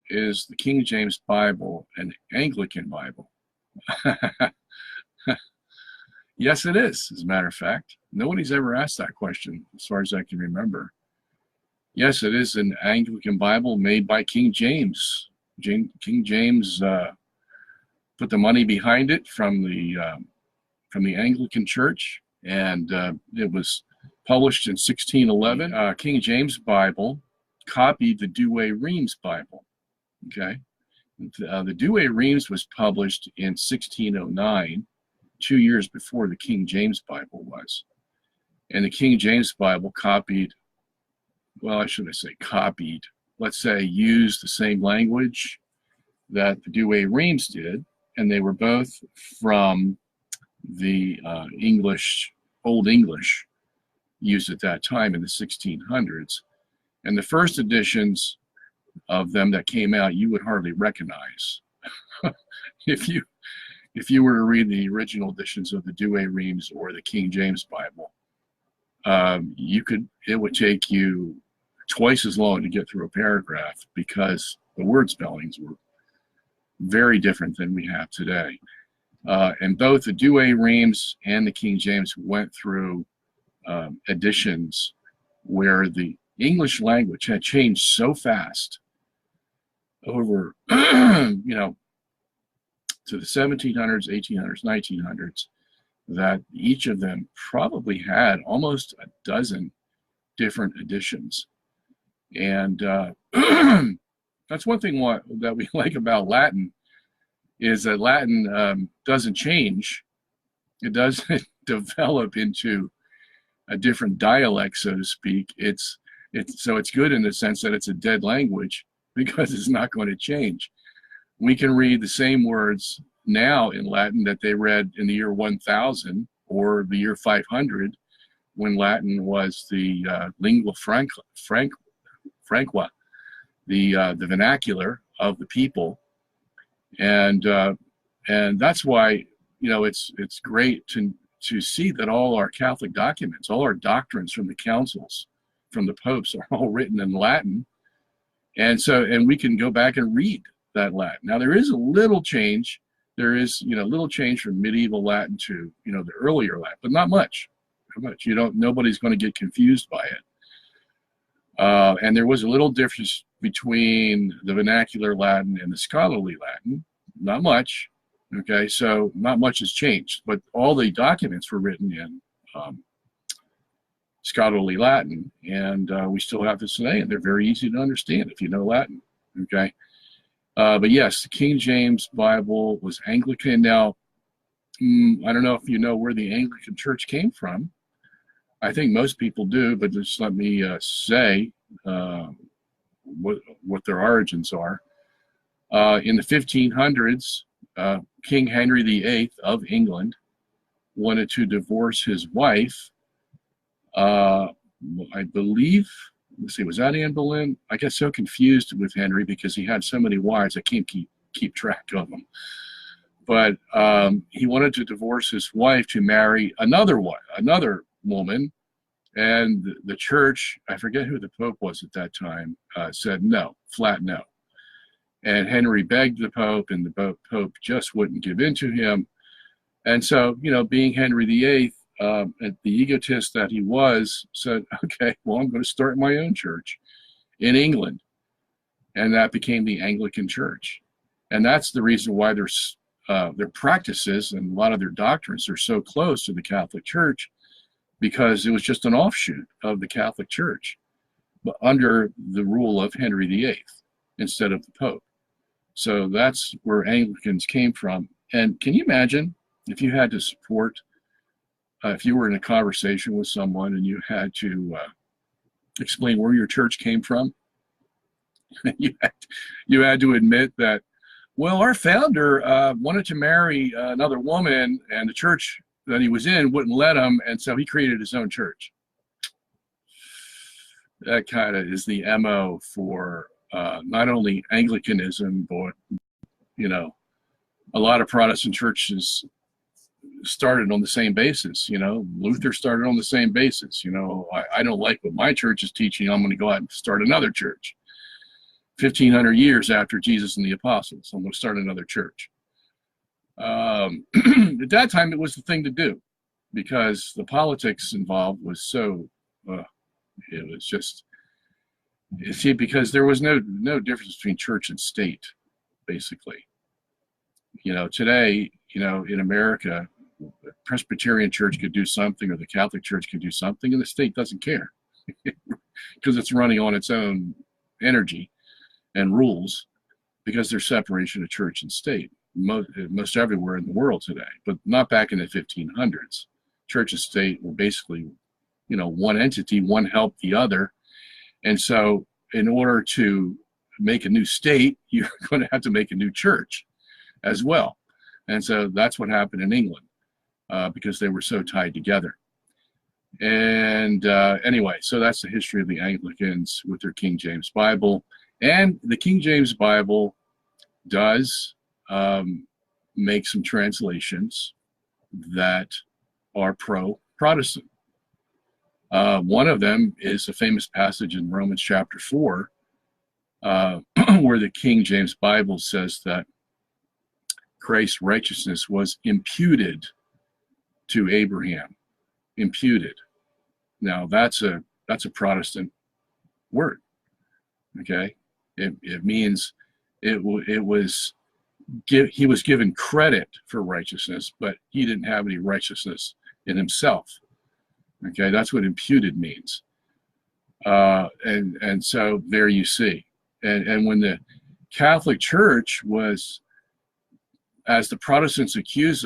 is the King James Bible an Anglican Bible? Yes, it is, as a matter of fact. Nobody's ever asked that question, as far as I can remember. Yes, it is an Anglican Bible made by King James. King James put the money behind it from the Anglican Church, and it was published in 1611. King James Bible copied the Douay-Rheims Bible. Okay, the Douay-Rheims was published in 1609, 2 years before the King James Bible was, and the King James Bible copied. Well, I shouldn't say copied. Let's say used the same language that the Douay-Rheims did, and they were both from the Old English, used at that time in the 1600s. And the first editions of them that came out, you would hardly recognize. if you were to read the original editions of the Douay-Rheims or the King James Bible, it would take you twice as long to get through a paragraph, because the word spellings were very different than we have today. And both the Douay-Rheims and the King James went through editions where the English language had changed so fast over, to the 1700s, 1800s, 1900s, that each of them probably had almost a dozen different editions. And that's one thing that we like about Latin, is that Latin doesn't change. It doesn't develop into a different dialect, so to speak. So it's good in the sense that it's a dead language, because it's not going to change. We can read the same words now in Latin that they read in the year 1000 or the year 500, when Latin was the lingua franca, the vernacular of the people. And that's why, it's great to see that all our Catholic documents, all our doctrines from the councils, from the popes, are all written in Latin. And we can go back and read that Latin. Now, there is a little change. There is, little change from medieval Latin to, the earlier Latin, but not much. Nobody's going to get confused by it. And there was a little difference between the vernacular Latin and the scholarly Latin. Not much. Okay, so not much has changed, but all the documents were written in scholarly Latin, and we still have this today, and they're very easy to understand if you know Latin. Okay, but yes, the King James Bible was Anglican. Now, I don't know if you know where the Anglican Church came from. I think most people do, but just let me say what their origins are. In the 1500s, King Henry VIII of England wanted to divorce his wife. I believe, let's see, was that Anne Boleyn? I get so confused with Henry because he had so many wives, I can't keep track of them. But he wanted to divorce his wife to marry another woman, and the church, I forget who the Pope was at that time, said no, flat no. And Henry begged the Pope, and the Pope just wouldn't give in to him. And so, being Henry VIII, the egotist that he was, said, okay, well, I'm going to start my own church in England. And that became the Anglican Church. And that's the reason why their practices and a lot of their doctrines are so close to the Catholic Church, because it was just an offshoot of the Catholic Church, but under the rule of Henry VIII instead of the Pope. So that's where Anglicans came from. And can you imagine if you had to support, if you were in a conversation with someone and you had to explain where your church came from? you had to admit that, well, our founder wanted to marry another woman, and the church that he was in wouldn't let him, and so he created his own church. That kind of is the MO for not only Anglicanism, but, a lot of Protestant churches started on the same basis. Luther started on the same basis. I don't like what my church is teaching, I'm going to go out and start another church. 1,500 years after Jesus and the apostles. I'm going to start another church. At that time, it was the thing to do because the politics involved was so, it was just, you see, because there was no difference between church and state, basically. You know, today, you know, in America, the Presbyterian church could do something or the Catholic church could do something and the state doesn't care because it's running on its own energy and rules because there's separation of church and state most everywhere in the world today, but not back in the 1500s. Church and state were basically, you know, one entity, one helped the other. And so in order to make a new state, you're going to have to make a new church as well. And so that's what happened in England because they were so tied together. And anyway, so that's the history of the Anglicans with their King James Bible. And the King James Bible does make some translations that are pro-Protestant. One of them is a famous passage in Romans chapter 4, where the King James Bible says that Christ's righteousness was imputed to Abraham. Imputed. Now that's a Protestant word. Okay, it means he was given credit for righteousness, but he didn't have any righteousness in himself. Okay, that's what imputed means. And so there you see. And when the Catholic Church was, as the Protestants accuse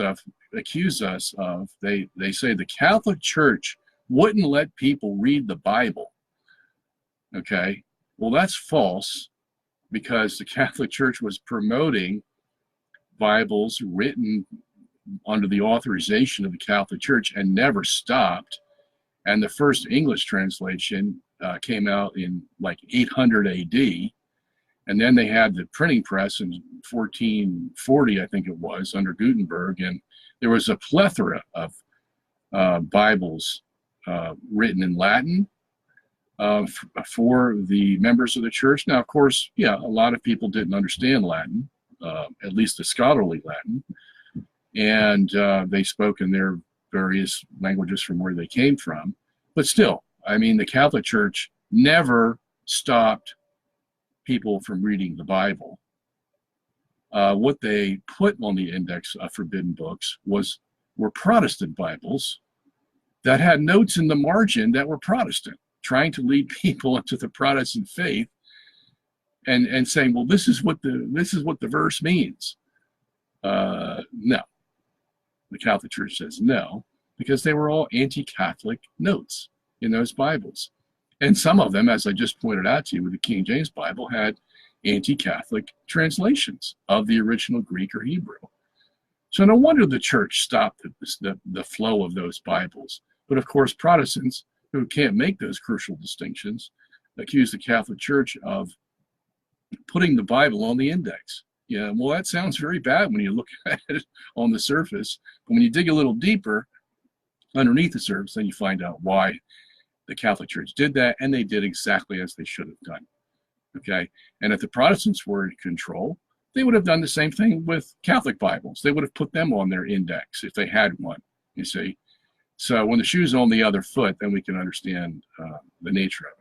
us of, they say the Catholic Church wouldn't let people read the Bible. Okay, well that's false, because the Catholic Church was promoting Bibles written under the authorization of the Catholic Church and never stopped. And the first English translation came out in like 800 AD. And then they had the printing press in 1440, I think it was, under Gutenberg. And there was a plethora of Bibles written in Latin for the members of the church. Now, of course, yeah, a lot of people didn't understand Latin, at least the scholarly Latin. And they spoke in their various languages from where they came from. But still, I mean, the Catholic Church never stopped people from reading the Bible. What they put on the index of forbidden books were Protestant Bibles that had notes in the margin that were Protestant, trying to lead people into the Protestant faith and saying, well, this is what the verse means. No. The Catholic Church says no, because they were all anti-Catholic notes in those Bibles. And some of them, as I just pointed out to you with the King James Bible, had anti-Catholic translations of the original Greek or Hebrew. So no wonder the church stopped the flow of those Bibles. But of course, Protestants, who can't make those crucial distinctions, accuse the Catholic Church of putting the Bible on the index. Yeah, well, that sounds very bad when you look at it on the surface. But when you dig a little deeper underneath the surface, then you find out why the Catholic Church did that, and they did exactly as they should have done. Okay, and if the Protestants were in control, they would have done the same thing with Catholic Bibles. They would have put them on their index if they had one, you see. So when the shoe's on the other foot, then we can understand the nature of it.